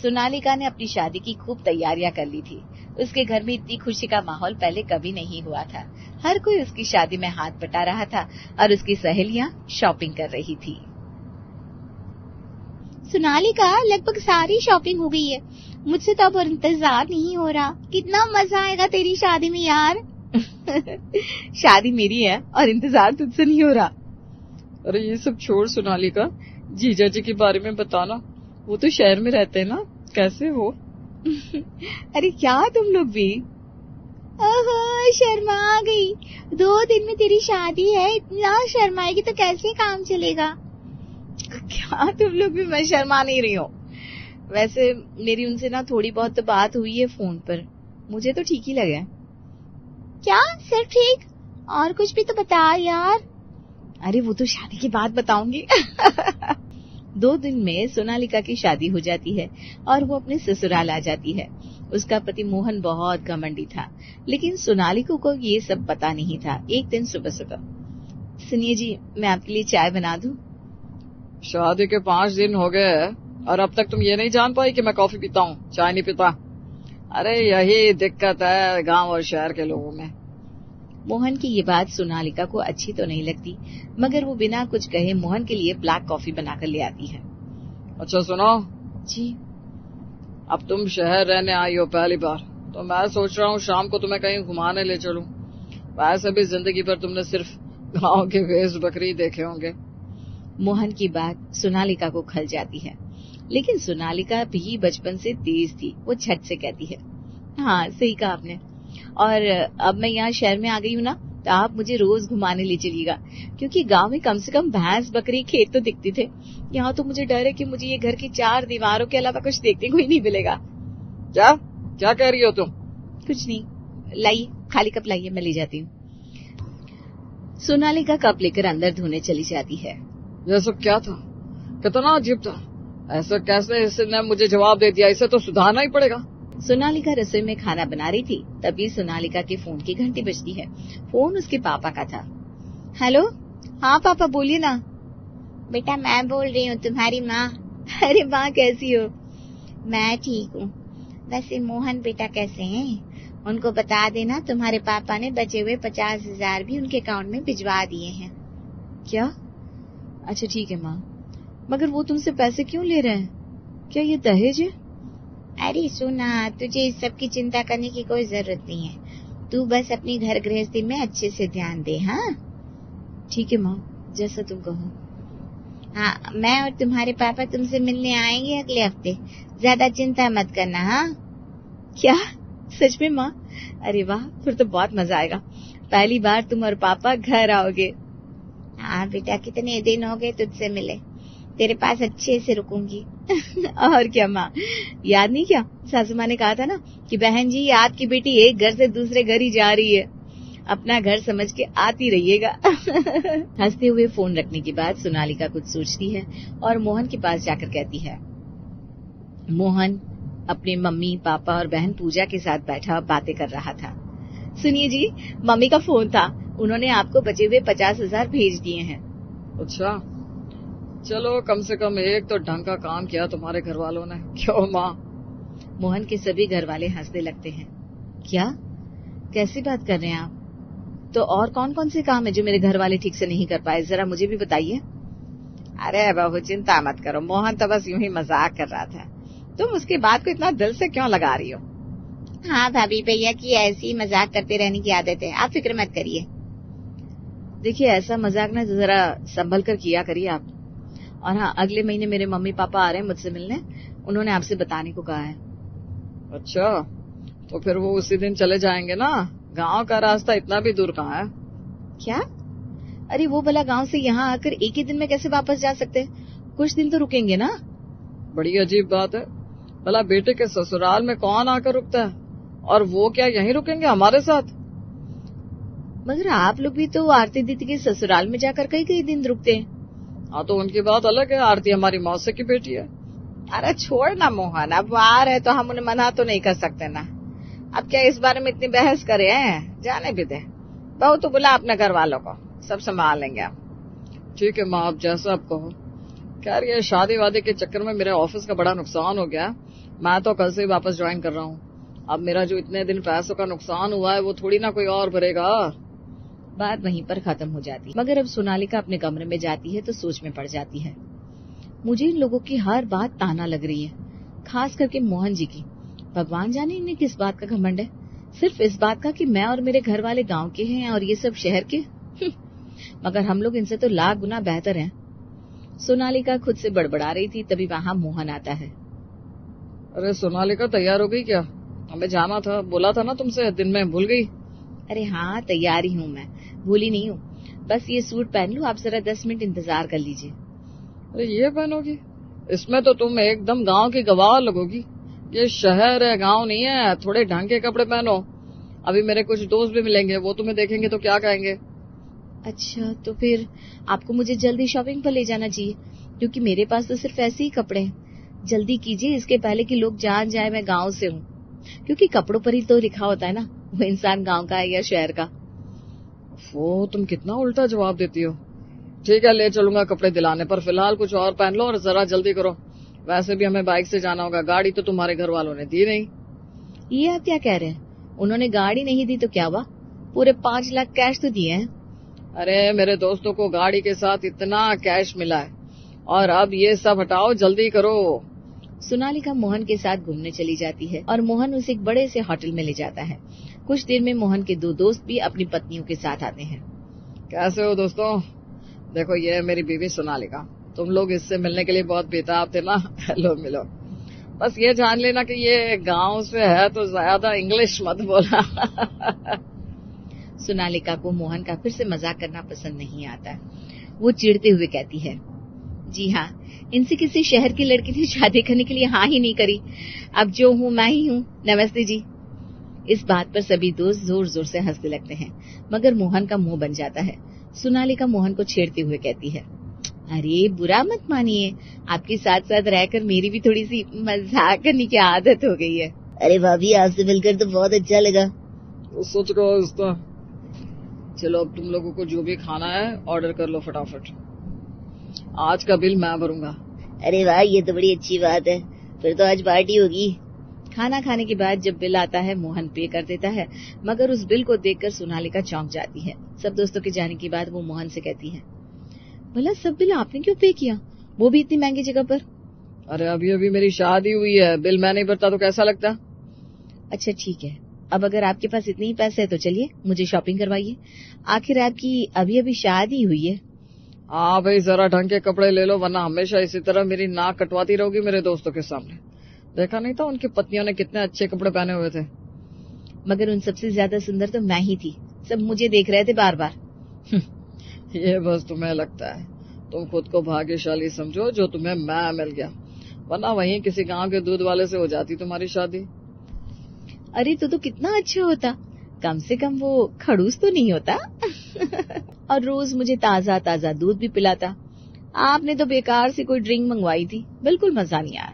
सोनालिका ने अपनी शादी की खूब तैयारियां कर ली थी। उसके घर में इतनी खुशी का माहौल पहले कभी नहीं हुआ था। हर कोई उसकी शादी में हाथ बटा रहा था और उसकी सहेलियां शॉपिंग कर रही थी। सोनालिका, लगभग सारी शॉपिंग हो गई है। मुझसे तो अब और इंतजार नहीं हो रहा। कितना मजा आएगा तेरी शादी में यार। शादी मेरी है और इंतजार तुझसे नहीं हो रहा। अरे ये सब छोड़ सोनालिका, जीजा जी के बारे में बताना। वो तो शहर में रहते हैं ना, कैसे हो? अरे क्या तुम लोग भी? ओहो, शर्मा आ गई। 2 दिन में तेरी शादी है, इतना शर्माएगी तो कैसे काम चलेगा? क्या तुम लोग भी? मैं शर्मा नहीं रही हूँ। वैसे मेरी उनसे ना थोड़ी बहुत तो बात हुई है फोन पर, मुझे तो ठीक ही लगे। क्या सिर्फ ठीक? और कुछ भी तो बता यार। अरे वो तो शादी के बाद बताऊंगी। 2 दिन में सोनालिका की शादी हो जाती है और वो अपने ससुराल आ जाती है। उसका पति मोहन बहुत घमंडी था, लेकिन सोनालिका को ये सब पता नहीं था। एक दिन सुबह सुबह, सुनिए जी, मैं आपके लिए चाय बना दूं? शादी के 5 दिन हो गए और अब तक तुम ये नहीं जान पाई कि मैं कॉफी पीता हूँ, चाय नहीं पीता। अरे यही दिक्कत है गांव और शहर के लोगों में। मोहन की ये बात सोनालिका को अच्छी तो नहीं लगती, मगर वो बिना कुछ कहे मोहन के लिए ब्लैक कॉफी बनाकर ले आती है। अच्छा सुनो जी। अब तुम शहर रहने आई हो पहली बार, तो मैं सोच रहा हूँ शाम को तुम्हें कहीं घुमाने ले चलूं। वैसे भी जिंदगी भर तुमने सिर्फ गांव के भेड़ बकरी देखे होंगे। मोहन की बात सोनालिका को खल जाती है, लेकिन सोनालिका भी बचपन से तेज थी। वो झट से कहती है, हाँ सही कहा आपने, और अब मैं यहाँ शहर में आ गई हूँ ना, तो आप मुझे रोज घुमाने ले चलिएगा, क्योंकि गांव में कम से कम भैंस बकरी खेत तो दिखते थे। यहाँ तो मुझे डर है कि मुझे ये घर की 4 दीवारों के अलावा कुछ देखने को ही नहीं मिलेगा। क्या क्या कह रही हो तुम? कुछ नहीं, लाइए खाली कप लाइए, मैं ले जाती हूँ। सोनालिका कप लेकर अंदर धोने चली जाती है। यह सब क्या था? कितना अजीब था। ऐसा कैसे इसने मुझे जवाब दे दिया? इसे तो सुधारना ही पड़ेगा। सोनालिका रसोई में खाना बना रही थी, तभी सोनालिका के फोन की घंटी बजती है। फोन उसके पापा का था। हेलो, हाँ पापा बोलिए ना। बेटा मैं बोल रही हूँ, तुम्हारी माँ। अरे माँ कैसी हो? मैं ठीक हूँ। वैसे मोहन बेटा कैसे हैं? उनको बता देना तुम्हारे पापा ने बचे हुए 50,000 भी उनके अकाउंट में भिजवा दिए हैं। क्या? अच्छा ठीक है माँ, मगर वो तुमसे पैसे क्यों ले रहे हैं? क्या ये दहेज है? अरे सुना, तुझे इस सब की चिंता करने की कोई जरूरत नहीं है। तू बस अपनी घर गृहस्थी में अच्छे से ध्यान दे। हाँ ठीक है माँ, जैसा तुम कहो। हाँ, मैं और तुम्हारे पापा तुमसे मिलने आएंगे अगले हफ्ते। ज्यादा चिंता मत करना। हाँ क्या सच में माँ? अरे वाह, फिर तो बहुत मजा आएगा। पहली बार तुम और पापा घर आओगे। हाँ बेटा, कितने दिन हो गए तुझसे मिले। तेरे पास अच्छे से रुकूंगी। और क्या माँ, याद नहीं क्या सासू माँ ने कहा था ना कि बहन जी आपकी बेटी एक घर से दूसरे घर ही जा रही है, अपना घर समझ के आती रहिएगा। हंसते हुए फोन रखने के बाद सोनालिका कुछ सोचती है और मोहन के पास जाकर कहती है। मोहन अपने मम्मी पापा और बहन पूजा के साथ बैठा बातें कर रहा था। सुनिए जी, मम्मी का फोन था, उन्होंने आपको बचे हुए 50,000 भेज दिए हैं। अच्छा, चलो कम से कम एक तो ढंग का काम किया तुम्हारे घर वालों ने। क्यों माँ? मोहन के सभी घर वाले हंसने लगते हैं। क्या, कैसी बात कर रहे हैं आप? तो और कौन कौन से काम है जो मेरे घर वाले ठीक से नहीं कर पाए, जरा मुझे भी बताइए। अरे बहू चिंता मत करो, मोहन तो बस यूं ही मजाक कर रहा था, तुम उसकी बात को इतना दिल से क्यों लगा रही हो? हाँ भाभी, भैया की ऐसी मजाक करते रहने की आदत है, आप फिक्र मत करिए। देखिए ऐसा मजाक ना जरा संभल कर किया करिए आप। और हाँ, अगले महीने मेरे मम्मी पापा आ रहे हैं मुझसे मिलने, उन्होंने आपसे बताने को कहा है। अच्छा, तो फिर वो उसी दिन चले जाएंगे ना? गांव का रास्ता इतना भी दूर कहाँ है? क्या? अरे वो भला गांव से यहाँ आकर एक ही दिन में कैसे वापस जा सकते? कुछ दिन तो रुकेंगे ना। बड़ी अजीब बात है। भला बेटे के ससुराल में कौन आकर रुकता है, और वो क्या यहीं रुकेंगे हमारे साथ? मगर आप लोग भी तो आरती दीदी के ससुराल में जाकर कई कई दिन रुकते हैं। हाँ तो उनकी बात अलग है, आरती हमारी मौसी की बेटी है। अरे छोड़ ना मोहन, अब वो आ रहे तो हम उन्हें मना तो नहीं कर सकते ना। अब क्या इस बारे में इतनी बहस करे हैं, जाने भी दे। बहू तो बुला अपने घर वालों को, सब संभाल लेंगे हम। ठीक है माँ, आप जैसा आप कहो। खैर ये शादी वादी के चक्कर में मेरे ऑफिस का बड़ा नुकसान हो गया। मैं तो कल से ही वापस ज्वाइन कर रहा हूँ। अब मेरा जो इतने दिन पैसों का नुकसान हुआ है वो थोड़ी ना कोई और भरेगा। बात वहीं पर खत्म हो जाती है। मगर अब सोनालिका अपने कमरे में जाती है तो सोच में पड़ जाती है। मुझे इन लोगों की हर बात ताना लग रही है, खास करके मोहन जी की। भगवान जाने इन्हें किस बात का घमंड है, सिर्फ इस बात का कि मैं और मेरे घर वाले गांव के हैं और ये सब शहर के। मगर हम लोग इनसे तो लाख गुना बेहतर हैं। सोनालिका खुद से बड़बड़ा रही थी, तभी वहां मोहन आता है। अरे सोनालिका तैयार हो गई क्या? हमें जाना था, बोला था ना तुमसे, दिन में भूल गई? अरे हाँ, तैयार ही हूँ मैं, भूली नहीं हूँ। बस ये सूट पहन लूं, आप जरा 10 मिनट इंतजार कर लीजिए। अरे ये पहनोगी? इसमें तो तुम एकदम गांव की गवाह लगोगी। ये शहर है, गांव नहीं है। थोड़े ढंग के कपड़े पहनो। अभी मेरे कुछ दोस्त भी मिलेंगे, वो तुम्हें देखेंगे तो क्या कहेंगे? अच्छा, तो फिर आपको मुझे जल्दी शॉपिंग पर ले जाना चाहिए, क्योंकि मेरे पास तो सिर्फ ऐसे ही कपड़े हैं। जल्दी कीजिए, इसके पहले कि लोग जान जाए मैं गांव से हूँ, क्योंकि कपड़ों पर ही तो लिखा होता है ना वो इंसान गांव का है या शहर का। वो तुम कितना उल्टा जवाब देती हो। ठीक है, ले चलूंगा कपड़े दिलाने, पर फिलहाल कुछ और पहन लो और जरा जल्दी करो। वैसे भी हमें बाइक से जाना होगा, गाड़ी तो तुम्हारे घर वालों ने दी नहीं। ये आप क्या कह रहे हैं? उन्होंने गाड़ी नहीं दी तो क्या हुआ, पूरे 5 लाख कैश तो दिए हैं। अरे मेरे दोस्तों को गाड़ी के साथ इतना कैश मिला है, और अब ये सब हटाओ, जल्दी करो। सोनालिका मोहन के साथ घूमने चली जाती है और मोहन उसे एक बड़े से होटल में ले जाता है। कुछ देर में मोहन के 2 दोस्त भी अपनी पत्नियों के साथ आते हैं। कैसे हो दोस्तों? देखो ये है मेरी बीवी सोनालिका। तुम लोग इससे मिलने के लिए बहुत बेताब थे ना। हेलो, मिलो। बस ये जान लेना कि ये गांव से है तो ज्यादा इंग्लिश मत बोला। सोनालिका को मोहन का फिर से मजाक करना पसंद नहीं आता। वो चिढ़ते हुए कहती है, जी हाँ, इनसे किसी शहर की लड़की ने शादी करने के लिए हाँ ही नहीं करी। अब जो हूँ मैं ही हूँ। नमस्ते जी। इस बात पर सभी दोस्त जोर जोर से हंसने लगते हैं, मगर मोहन का मुंह बन जाता है। सोनालिका मोहन को छेड़ते हुए कहती है, अरे बुरा मत मानिए, आपके साथ साथ रहकर मेरी भी थोड़ी सी मजाक करने की आदत हो गई है। अरे भाभी, आपसे मिलकर तो बहुत अच्छा लगा। सोच करो इसका। चलो अब तुम लोगों को जो भी खाना है ऑर्डर कर लो फटाफट। आज का बिल मैं भरूंगा। अरे वाह, ये तो बड़ी अच्छी बात है, फिर तो आज पार्टी होगी। खाना खाने के बाद जब बिल आता है मोहन पे कर देता है, मगर उस बिल को देखकर सोनालिका चौंक जाती है। सब दोस्तों के जाने के बाद वो मोहन से कहती है, भला सब बिल आपने क्यों पे किया, वो भी इतनी महंगी जगह पर? अरे अभी अभी मेरी शादी हुई है, बिल मैं नहीं भरता तो कैसा लगता? अच्छा ठीक है, अब अगर आपके पास इतने ही पैसे है तो चलिए मुझे शॉपिंग करवाइए। आखिर आपकी अभी अभी शादी हुई है। हाँ भाई, जरा ढंग के कपड़े ले लो, वरना हमेशा इसी तरह मेरी नाक कटवाती रहोगी मेरे दोस्तों के सामने। देखा नहीं था उनकी पत्नियों ने कितने अच्छे कपड़े पहने हुए थे? मगर उन सबसे ज्यादा सुंदर तो मैं ही थी, सब मुझे देख रहे थे बार बार। ये बस तुम्हें लगता है। तुम खुद को भाग्यशाली समझो जो तुम्हें मैं मिल गया, वरना वहीं किसी गांव के दूध वाले से हो जाती तुम्हारी शादी। अरे तो कितना अच्छा होता, कम से कम वो खड़ूस तो नहीं होता। और रोज मुझे ताजा ताजा दूध भी पिलाता। आपने तो बेकार से कोई ड्रिंक मंगवाई थी, बिल्कुल मजा नहीं आया।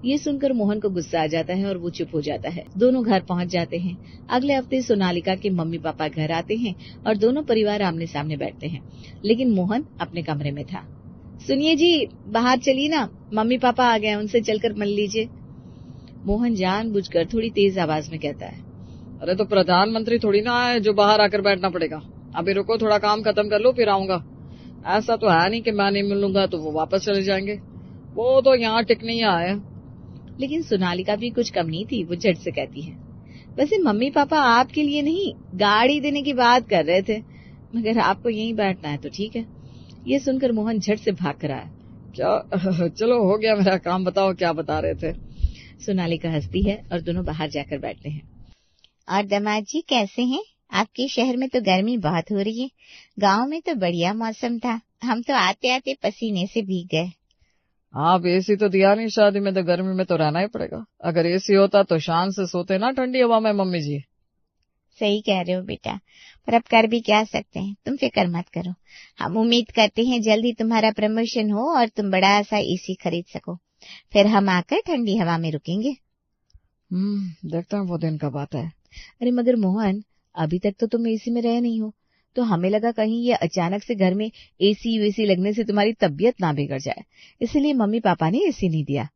ये सुनकर मोहन को गुस्सा आ जाता है और वो चुप हो जाता है। दोनों घर पहुंच जाते हैं। अगले हफ्ते सोनालिका के मम्मी पापा घर आते हैं और दोनों परिवार आमने सामने बैठते हैं, लेकिन मोहन अपने कमरे में था। सुनिए जी, बाहर चलिए ना, मम्मी पापा आ गए, उनसे चलकर मिल लीजिए। मोहन जानबूझकर थोड़ी तेज आवाज में कहता है, अरे तो प्रधानमंत्री थोड़ी ना है जो बाहर आकर बैठना पड़ेगा। अभी रुको, थोड़ा काम खत्म कर लो फिर आऊंगा। ऐसा तो है नहीं कि मैं नहीं मिलूंगा तो वो वापस चले जाएंगे, वो तो यहाँ टिकने ही आए। लेकिन सोनालिका भी कुछ कम नहीं थी। वो झट से कहती है, वैसे मम्मी पापा आपके लिए नहीं, गाड़ी देने की बात कर रहे थे, मगर आपको यहीं बैठना है तो ठीक है। ये सुनकर मोहन झट से भाग कर आया। क्या? चलो हो गया मेरा काम, बताओ क्या बता रहे थे? सोनालिका हंसती है और दोनों बाहर जाकर बैठते हैं। और दामाद जी कैसे हैं? आपके शहर में तो गर्मी बहुत हो रही है, गांव में तो बढ़िया मौसम था, हम तो आते आते पसीने से भीग गए। आप एसी तो दिया नहीं शादी में, तो गर्मी में तो रहना ही पड़ेगा। अगर एसी होता तो शान से सोते ना ठंडी हवा में मम्मी जी। सही कह रहे हो बेटा, पर अब कर भी क्या सकते हैं, तुम फिक्र मत करो। हम उम्मीद करते हैं जल्दी तुम्हारा प्रमोशन हो और तुम बड़ा सा एसी खरीद सको, फिर हम आकर ठंडी हवा में रुकेंगे। देखते हैं वो दिन कब आता है। अरे मगर मोहन, अभी तक तो तुम एसी में रहे नहीं हो, तो हमें लगा कहीं ये अचानक से घर में एसी वेसी लगने से तुम्हारी तबीयत ना बिगड़ जाए, इसलिए मम्मी पापा ने एसी नहीं दिया।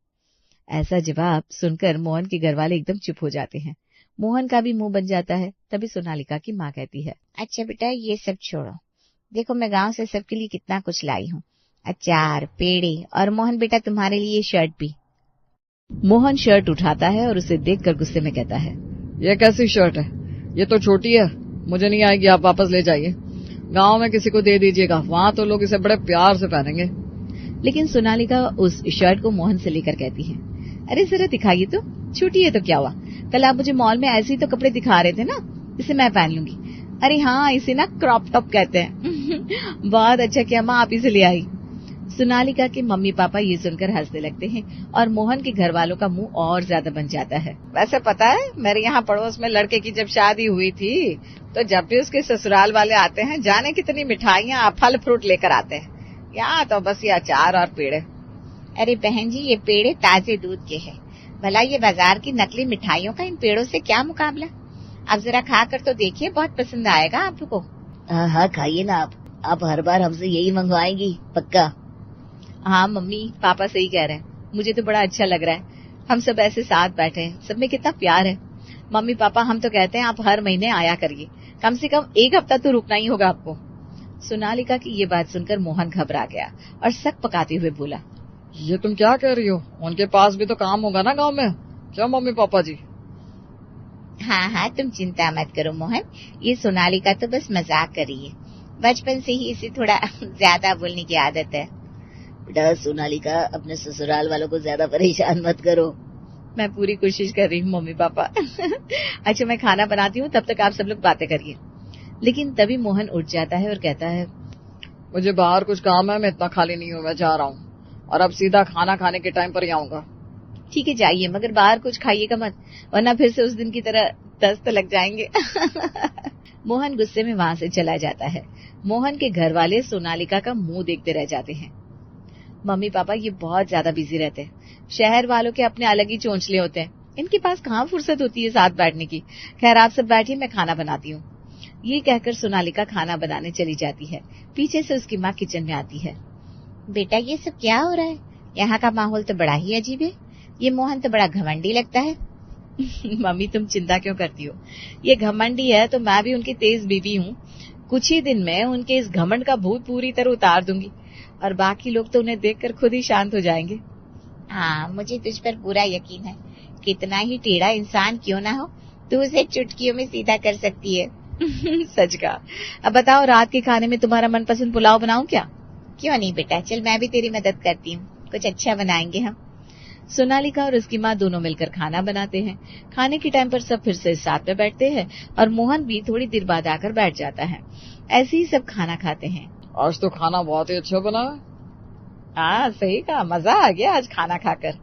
ऐसा जवाब सुनकर मोहन के घर वाले एकदम चुप हो जाते हैं। मोहन का भी मुंह बन जाता है। तभी सोनालिका की माँ कहती है, अच्छा बेटा ये सब छोड़ो, देखो मैं गांव से सबके लिए कितना कुछ लाई हूँ, अचार, पेड़े और मोहन बेटा तुम्हारे लिए शर्ट भी। मोहन शर्ट उठाता है और उसे देखकर गुस्से में कहता है, ये कैसी शर्ट है? ये तो छोटी है, मुझे नहीं आएगी, आप वापस ले जाइए। गांव में किसी को दे दीजिएगा, वहां तो लोग इसे बड़े प्यार से पहनेंगे। लेकिन सोनालिका उस शर्ट को मोहन से लेकर कहती है, अरे जरा दिखाइए तो, छोटी है तो क्या हुआ, कल आप मुझे मॉल में ऐसे ही तो कपड़े दिखा रहे थे ना, इसे मैं पहन लूंगी। अरे हाँ, इसे ना क्रॉप टॉप कहते हैं। बहुत अच्छा किया माँ आप इसे ले आई। सोनालिका के मम्मी पापा ये सुनकर हंसने लगते हैं और मोहन के घर वालों का मुंह और ज्यादा बन जाता है। वैसे पता है, मेरे यहाँ पड़ोस में लड़के की जब शादी हुई थी तो जब भी उसके ससुराल वाले आते हैं, जाने कितनी मिठाइयाँ फल फ्रूट लेकर आते हैं। यहाँ तो बस ये अचार और पेड़े। अरे बहन जी ये पेड़े ताजे दूध के हैं, भला ये बाजार की नकली मिठाइयों का इन पेड़ों से क्या मुकाबला। आप जरा खा कर तो देखिए, बहुत पसंद आएगा आपको। हाँ खाइए ना आप हर बार हमसे यही मंगवाएंगी पक्का? हाँ मम्मी पापा सही कह रहे हैं, मुझे तो बड़ा अच्छा लग रहा है। हम सब ऐसे साथ बैठे हैं, सब में कितना प्यार है। मम्मी पापा हम तो कहते हैं आप हर महीने आया करिए, कम से कम एक हफ्ता तो रुकना ही होगा आपको। सोनालिका की ये बात सुनकर मोहन घबरा गया और सक पकाते हुए बोला, ये तुम क्या कह रही हो? उनके पास भी तो काम होगा ना गांव में, क्या मम्मी पापा जी? हाँ हाँ तुम चिंता मत करो मोहन, ये सोनालिका तो बस मजाक कर रही है, बचपन से ही इसे थोड़ा ज्यादा बोलने की आदत है। बेटा सोनालिका अपने ससुराल वालों को ज्यादा परेशान मत करो। मैं पूरी कोशिश कर रही हूँ मम्मी पापा। अच्छा मैं खाना बनाती हूँ, तब तक आप सब लोग बातें करिए। लेकिन तभी मोहन उठ जाता है और कहता है, मुझे बाहर कुछ काम है, मैं इतना खाली नहीं हूँ, मैं जा रहा हूँ और अब सीधा खाना खाने के टाइम पर ही आऊंगा। ठीक है जाइए, मगर बाहर कुछ खाइएगा मत, वरना फिर से उस दिन की तरह दस्त लग जाएंगे। मोहन गुस्से में वहां से चला जाता है। मोहन के घर वाले सोनालिका का मुंह देखते रह जाते हैं। मम्मी पापा ये बहुत ज्यादा बिजी रहते हैं, शहर वालों के अपने अलग ही चोंचले होते हैं, इनके पास कहाँ फुर्सत होती है साथ बैठने की। खैर आप सब बैठिए, मैं खाना बनाती हूँ। ये कहकर सोनालिका खाना बनाने चली जाती है। पीछे से उसकी माँ किचन में आती है। बेटा ये सब क्या हो रहा है? यहाँ का माहौल तो बड़ा ही अजीब है, ये मोहन तो बड़ा घमंडी लगता है। मम्मी तुम चिंता क्यों करती हो, ये घमंडी है तो मैं भी उनकी तेज बीबी हूँ। कुछ ही दिन में उनके इस घमंड का भूत पूरी तरह उतार दूंगी और बाकी लोग तो उन्हें देखकर खुद ही शांत हो जाएंगे। हाँ मुझे तुझ पर पूरा यकीन है, कितना ही टेढ़ा इंसान क्यों ना हो, तू उसे चुटकियों में सीधा कर सकती है। सच का। अब बताओ रात के खाने में तुम्हारा मनपसंद पुलाव बनाऊं क्या? क्यों नहीं बेटा, चल मैं भी तेरी मदद करती हूँ, कुछ अच्छा बनाएंगे हम। सोनालिका और उसकी माँ दोनों मिलकर खाना बनाते हैं। खाने के टाइम पर सब फिर से साथ में बैठते हैं और मोहन भी थोड़ी देर बाद आकर बैठ जाता है। ऐसे ही सब खाना खाते हैं। आज तो खाना बहुत ही अच्छा बना है। हाँ सही कहा, मजा आ गया आज खाना खाकर।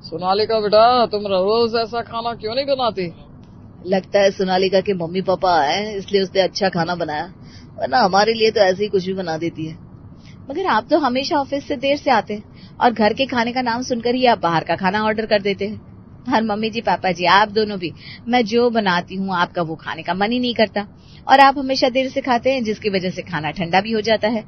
सोनालिका बेटा तुम रोज ऐसा खाना क्यों नहीं बनाती? लगता है सोनालिका के मम्मी पापा आए इसलिए उसने अच्छा खाना बनाया, वरना हमारे लिए तो ऐसे ही कुछ भी बना देती है। मगर आप तो हमेशा ऑफिस से देर से आते हैं और घर के खाने का नाम सुनकर ही आप बाहर का खाना ऑर्डर कर देते हैं। और मम्मी जी पापा जी आप दोनों भी, मैं जो बनाती हूँ आपका वो खाने का मन ही नहीं करता और आप हमेशा देर से खाते हैं, जिसकी वजह से खाना ठंडा भी हो जाता है।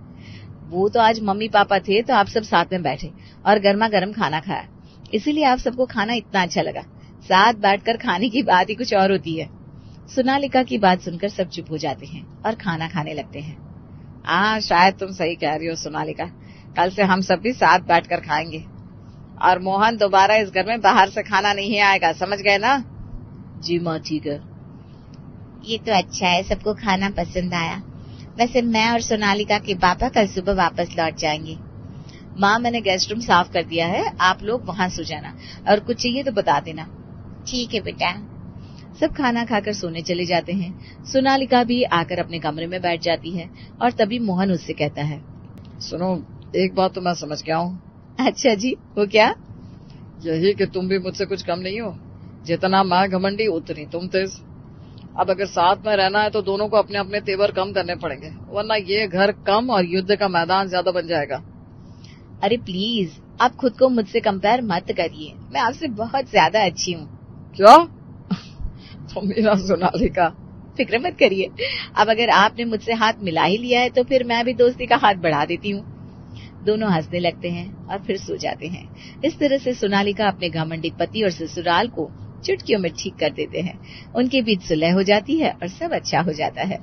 वो तो आज मम्मी पापा थे तो आप सब साथ में बैठे और गर्मा गर्म खाना खाया, इसीलिए आप सबको खाना इतना अच्छा लगा। साथ बैठकर खाने की बात ही कुछ और होती है। सोनालिका की बात सुनकर सब चुप हो जाते हैं और खाना खाने लगते हैं। हाँ शायद तुम सही कह रही हो सोनालिका, कल से हम सब भी साथ बैठकर खाएंगे और मोहन दोबारा इस घर में बाहर से खाना नहीं आएगा, समझ गए ना? जी माँ ठीक है। ये तो अच्छा है, सबको खाना पसंद आया। वैसे मैं और सोनालिका के पापा कल सुबह वापस लौट जाएंगे। माँ मैंने गेस्ट रूम साफ कर दिया है, आप लोग वहाँ सो जाना और कुछ चाहिए तो बता देना। ठीक है बेटा। सब खाना खाकर सोने चले जाते हैं। सोनालिका भी आकर अपने कमरे में बैठ जाती है और तभी मोहन उससे कहता है, सुनो एक बात तो मैं समझ गया हूँ। अच्छा जी, वो क्या? यही कि तुम भी मुझसे कुछ कम नहीं हो, जितना मैं घमंडी उतनी तुम तेज। अब अगर साथ में रहना है तो दोनों को अपने अपने तेवर कम करने पड़ेंगे, वरना ये घर कम और युद्ध का मैदान ज्यादा बन जाएगा। अरे प्लीज आप खुद को मुझसे कंपेयर मत करिए, मैं आपसे बहुत ज्यादा अच्छी हूँ। क्या? तुम मेरा सोनालिका। फिक्र मत करिए। अब अगर आपने मुझसे हाथ मिला ही लिया है तो फिर मैं भी दोस्ती का हाथ बढ़ा देती हूँ। दोनों हंसने लगते हैं और फिर सो जाते हैं। इस तरह से सोनालिका अपने घमंडी पति और ससुराल को चुटकियों में ठीक कर देते हैं। उनके बीच सुलह हो जाती है और सब अच्छा हो जाता है।